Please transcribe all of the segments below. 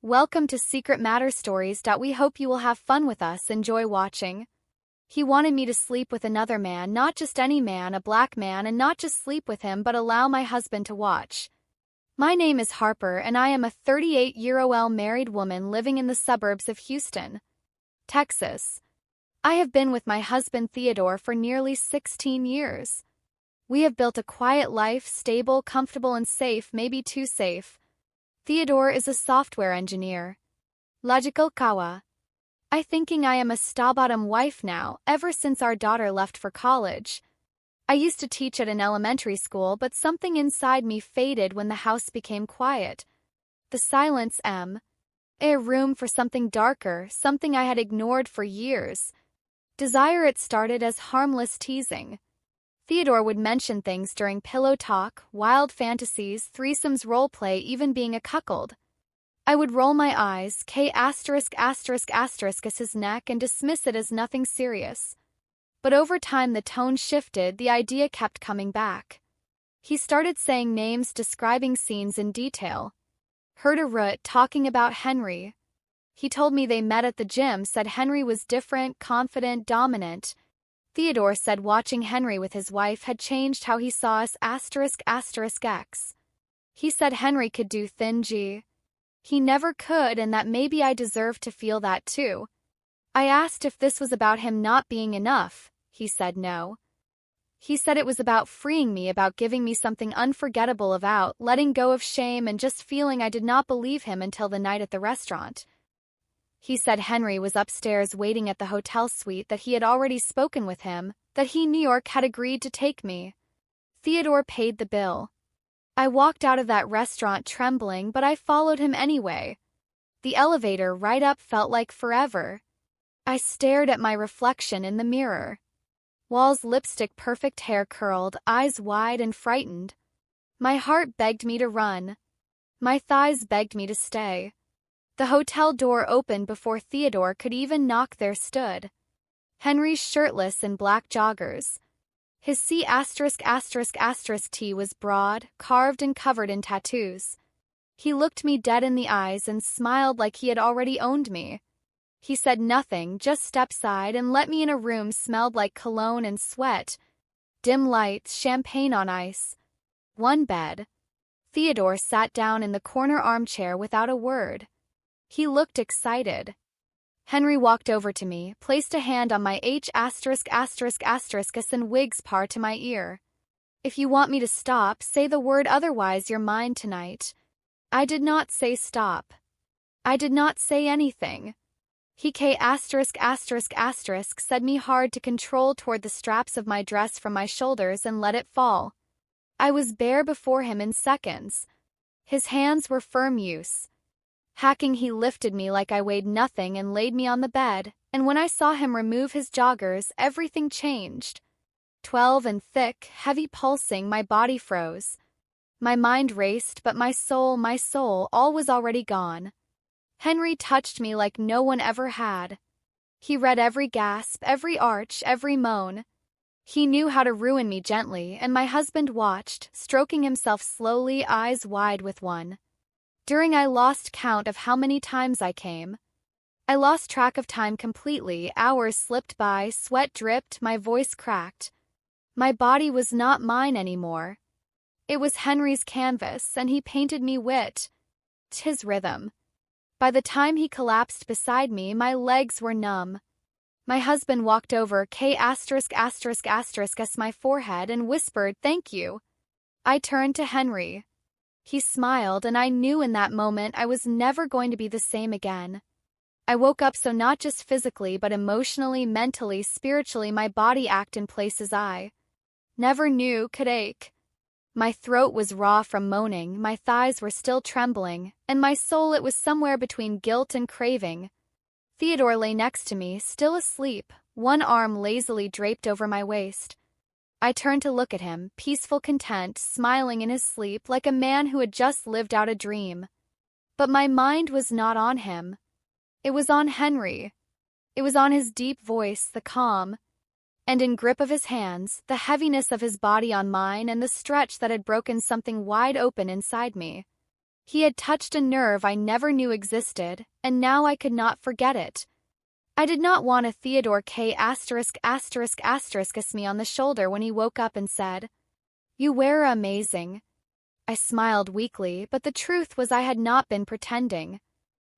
Welcome to Secret Matter Stories. We hope you will have fun with us. Enjoy watching. He wanted me to sleep with another man, not just any man, a black man, and not just sleep with him but allow my husband to watch. My name is Harper and I am a 38-year-old married woman living in the suburbs of Houston, Texas. I have been with my husband Theodore for nearly 16 years. We have built a quiet life, stable, comfortable, and safe, maybe too safe. Theodore is a software engineer. Logical kawa. I thinking I am a star-bottom wife now, ever since our daughter left for college. I used to teach at an elementary school, but something inside me faded when the house became quiet. The silence a room for something darker, something I had ignored for years. Desire. It started as harmless teasing. Theodore would mention things during pillow talk, wild fantasies, threesomes, roleplay, even being a cuckold. I would roll my eyes, kiss his neck and dismiss it as nothing serious. But over time the tone shifted, the idea kept coming back. He started saying names, describing scenes in detail. Heard a root talking about Henry. He told me they met at the gym, said Henry was different, confident, dominant. Theodore said watching Henry with his wife had changed how he saw us **x. He said Henry could do thin G. He never could, and that maybe I deserved to feel that too. I asked if this was about him not being enough. He said no. He said it was about freeing me, about giving me something unforgettable, about letting go of shame and just feeling. I did not believe him until the night at the restaurant. He said Henry was upstairs waiting at the hotel suite, that he had already spoken with him, that he, New York, had agreed to take me. Theodore paid the bill. I walked out of that restaurant trembling, but I followed him anyway. The elevator ride up felt like forever. I stared at my reflection in the mirror. Walls, lipstick, perfect hair curled, eyes wide and frightened. My heart begged me to run. My thighs begged me to stay. The hotel door opened before Theodore could even knock. There stood Henry, shirtless in black joggers. His C***** T was broad, carved and covered in tattoos. He looked me dead in the eyes and smiled like he had already owned me. He said nothing, just stepped aside and let me in a room smelled like cologne and sweat. Dim lights, champagne on ice. One bed. Theodore sat down in the corner armchair without a word. He looked excited. Henry walked over to me, placed a hand on my H***** and wigs par to my ear. If you want me to stop, say the word, otherwise you're mine tonight. I did not say stop. I did not say anything. He said me hard to control toward the straps of my dress from my shoulders and let it fall. I was bare before him in seconds. His hands were firm use. Hacking, he lifted me like I weighed nothing and laid me on the bed, and when I saw him remove his joggers, everything changed. 12 and thick, heavy pulsing, my body froze. My mind raced, but my soul, all was already gone. Henry touched me like no one ever had. He read every gasp, every arch, every moan. He knew how to ruin me gently, and my husband watched, stroking himself slowly, eyes wide with one. During, I lost count of how many times I came. I lost track of time completely. Hours slipped by, sweat dripped, my voice cracked. My body was not mine anymore. It was Henry's canvas, and he painted me wit. His rhythm. By the time he collapsed beside me, my legs were numb. My husband walked over, my forehead and whispered, "Thank you." I turned to Henry. He smiled, and I knew in that moment I was never going to be the same again. I woke up, so not just physically but emotionally, mentally, spiritually, my body ached in places I never knew could ache. My throat was raw from moaning, my thighs were still trembling, and my soul, it was somewhere between guilt and craving. Theodore lay next to me, still asleep, one arm lazily draped over my waist. I turned to look at him, peaceful, content, smiling in his sleep like a man who had just lived out a dream. But my mind was not on him. It was on Henry. It was on his deep voice, the calm, and in grip of his hands, the heaviness of his body on mine, and the stretch that had broken something wide open inside me. He had touched a nerve I never knew existed, and now I could not forget it. I did not want a Theodore K*** kiss me on the shoulder when he woke up and said, "You were amazing." I smiled weakly, but the truth was I had not been pretending.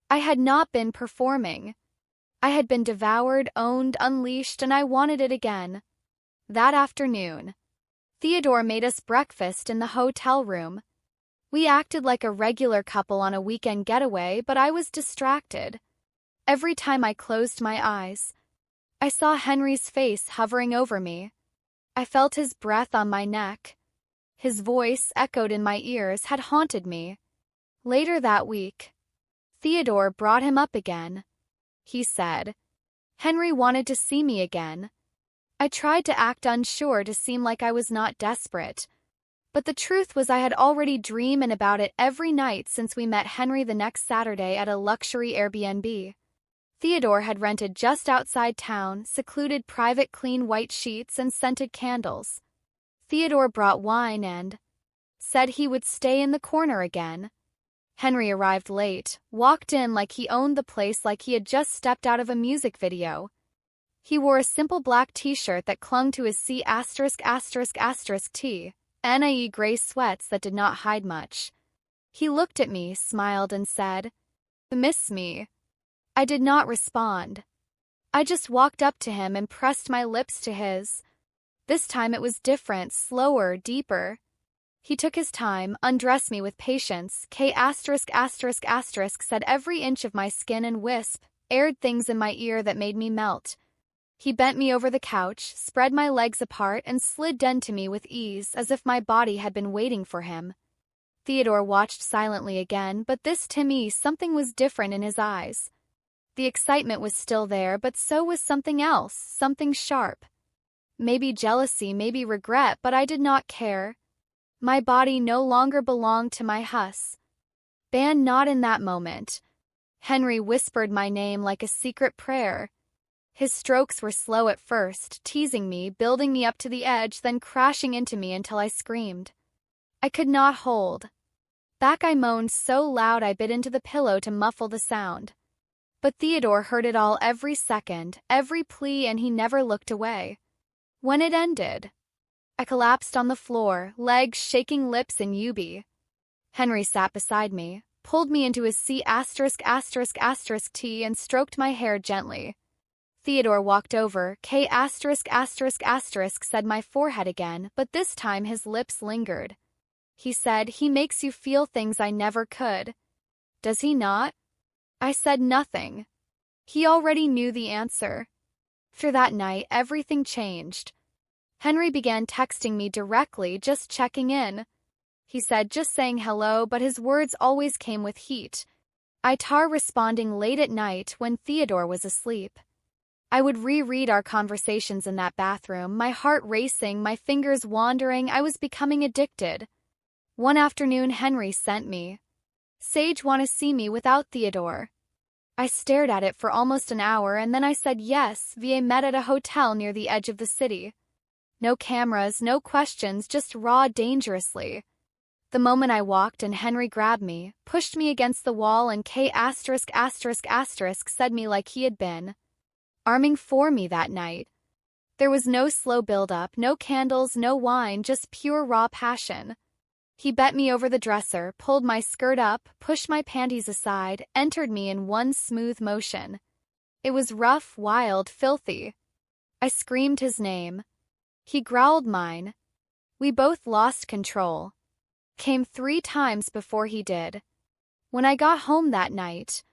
I had not been performing. I had been devoured, owned, unleashed, and I wanted it again. That afternoon, Theodore made us breakfast in the hotel room. We acted like a regular couple on a weekend getaway, but I was distracted. Every time I closed my eyes, I saw Henry's face hovering over me. I felt his breath on my neck. His voice, echoed in my ears, had haunted me. Later that week, Theodore brought him up again. He said, Henry wanted to see me again. I tried to act unsure to seem like I was not desperate. But the truth was I had already dreamed about it every night since we met Henry the next Saturday at a luxury Airbnb. Theodore had rented just outside town, secluded private clean white sheets and scented candles. Theodore brought wine and said he would stay in the corner again. Henry arrived late, walked in like he owned the place like he had just stepped out of a music video. He wore a simple black t-shirt that clung to his C****** tee, NIE gray sweats that did not hide much. He looked at me, smiled, and said, "Miss me?" I did not respond. I just walked up to him and pressed my lips to his. This time it was different, slower, deeper. He took his time, undressed me with patience, said every inch of my skin and aired things in my ear that made me melt. He bent me over the couch, spread my legs apart, and slid into me with ease, as if my body had been waiting for him. Theodore watched silently again, but this time something was different in his eyes. The excitement was still there, but so was something else, something sharp. Maybe jealousy, maybe regret, but I did not care. My body no longer belonged to my husband, not in that moment. Henry whispered my name like a secret prayer. His strokes were slow at first, teasing me, building me up to the edge, then crashing into me until I screamed. I could not hold back. I moaned so loud I bit into the pillow to muffle the sound. But Theodore heard it all, every second, every plea, and he never looked away. When it ended, I collapsed on the floor, legs shaking, lips in UB. Henry sat beside me, pulled me into his C***** tee, and stroked my hair gently. Theodore walked over, said my forehead again, but this time his lips lingered. He said, "He makes you feel things I never could. Does he not?" I said nothing. He already knew the answer. Through that night, everything changed. Henry began texting me directly, just checking in. He said just saying hello, but his words always came with heat. Responding late at night when Theodore was asleep. I would reread our conversations in that bathroom, my heart racing, my fingers wandering. I was becoming addicted. One afternoon, Henry sent me, "Sage, wanna see me without Theodore?" I stared at it for almost an hour, and then I said yes. We met at a hotel near the edge of the city. No cameras, no questions, just raw, dangerously. The moment I walked and Henry grabbed me, pushed me against the wall, and said me like he had been arming for me that night. There was no slow build-up, no candles, no wine, just pure raw passion. He bent me over the dresser, pulled my skirt up, pushed my panties aside, entered me in one smooth motion. It was rough, wild, filthy. I screamed his name. He growled mine. We both lost control. Came 3 times before he did. When I got home that night,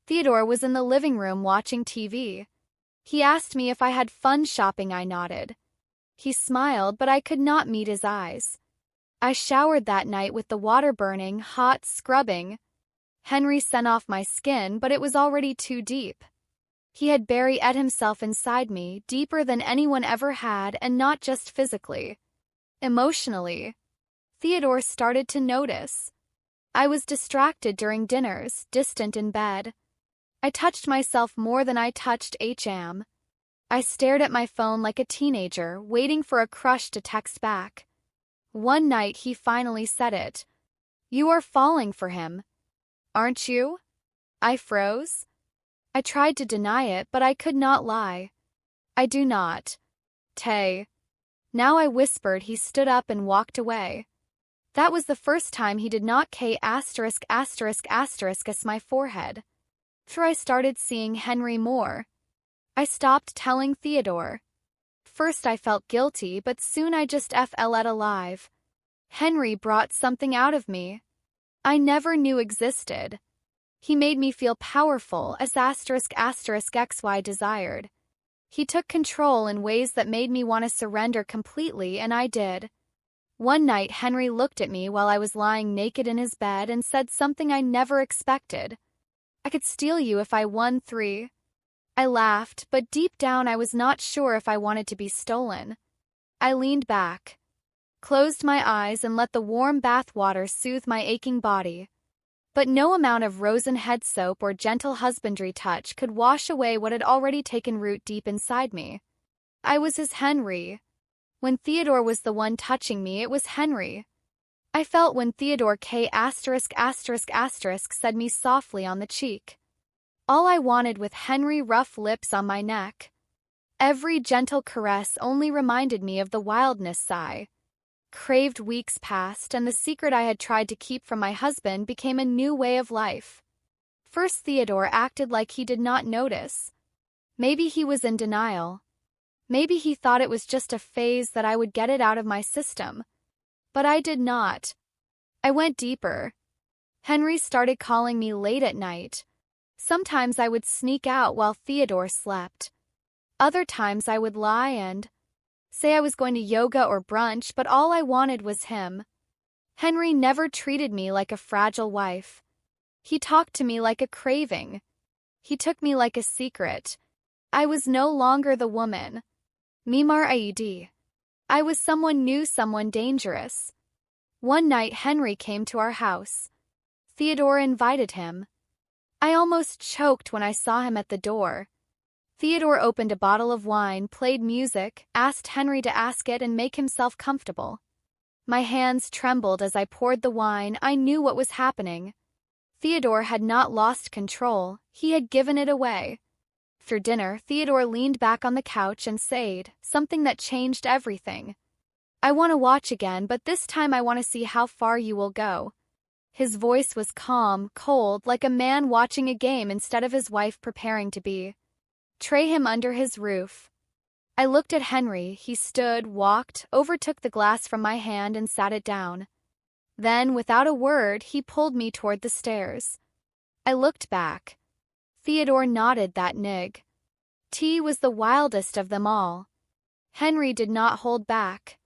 Theodore was in the living room watching TV. He asked me if I had fun shopping. I nodded. He smiled, but I could not meet his eyes. I showered that night with the water burning, hot, scrubbing. Henry sent off my skin, but it was already too deep. He had buried himself inside me, deeper than anyone ever had, and not just physically. Emotionally. Theodore started to notice. I was distracted during dinners, distant in bed. I touched myself more than I touched him. I stared at my phone like a teenager, waiting for a crush to text back. One night he finally said it. You are falling for him, aren't you? I froze. I tried to deny it, but I could not lie. I do not. Tay. Now I whispered. He stood up and walked away. That was the first time he did not kiss my forehead. For I started seeing Henry more. I stopped telling Theodore. First I felt guilty, but soon I just felt alive. Henry brought something out of me I never knew existed. He made me feel powerful as XY desired. He took control in ways that made me want to surrender completely, and I did. One night Henry looked at me while I was lying naked in his bed and said something I never expected. I could steal you if I won 3. I laughed, but deep down I was not sure if I wanted to be stolen. I leaned back, closed my eyes and let the warm bath water soothe my aching body. But no amount of Rosen head soap or gentle husbandry touch could wash away what had already taken root deep inside me. I was his Henry. When Theodore was the one touching me, it was Henry. I felt when Theodore said me softly on the cheek. All I wanted with Henry rough lips on my neck. Every gentle caress only reminded me of the wildness sigh. Craved weeks passed, and the secret I had tried to keep from my husband became a new way of life. First, Theodore acted like he did not notice. Maybe he was in denial. Maybe he thought it was just a phase that I would get it out of my system. But I did not. I went deeper. Henry started calling me late at night. Sometimes I would sneak out while Theodore slept. Other times I would lie and say I was going to yoga or brunch, but all I wanted was him. Henry never treated me like a fragile wife. He talked to me like a craving. He took me like a secret. I was no longer the woman. Mimar Aed. I was someone new, someone dangerous. One night Henry came to our house. Theodore invited him. I almost choked when I saw him at the door. Theodore opened a bottle of wine, played music, asked Henry to ask it and make himself comfortable. My hands trembled as I poured the wine. I knew what was happening. Theodore had not lost control, he had given it away. For dinner, Theodore leaned back on the couch and said something that changed everything. I want to watch again, but this time I want to see how far you will go. His voice was calm, cold, like a man watching a game instead of his wife preparing to be. Tray him under his roof. I looked at Henry. He stood, walked, overtook the glass from my hand and sat it down. Then, without a word, he pulled me toward the stairs. I looked back. Theodore nodded that nig. T was the wildest of them all. Henry did not hold back.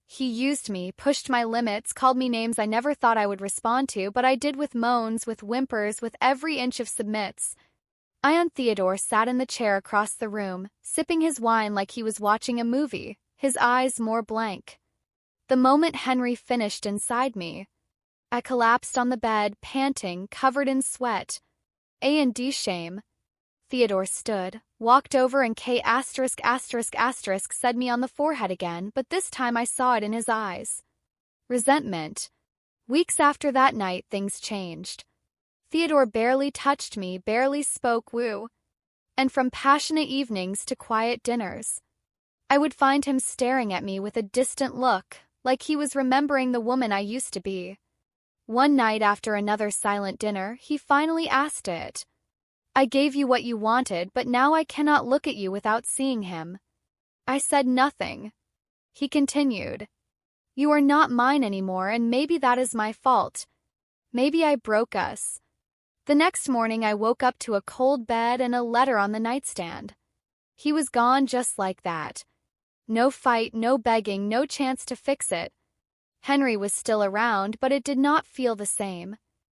He used me, pushed my limits, called me names I never thought I would respond to, but I did with moans, with whimpers, with every inch of submits. Theodore sat in the chair across the room, sipping his wine like he was watching a movie, his eyes more blank. The moment Henry finished inside me, I collapsed on the bed, panting, covered in sweat. A&D shame. Theodore stood, walked over and said me on the forehead again, but this time I saw it in his eyes. Resentment. Weeks after that night, things changed. Theodore barely touched me, barely spoke woo. And from passionate evenings to quiet dinners, I would find him staring at me with a distant look, like he was remembering the woman I used to be. One night after another silent dinner, he finally asked it. I gave you what you wanted, but now I cannot look at you without seeing him. I said nothing. He continued. You are not mine anymore, and maybe that is my fault. Maybe I broke us. The next morning I woke up to a cold bed and a letter on the nightstand. He was gone just like that. No fight, no begging, no chance to fix it. Henry was still around, but it did not feel the same.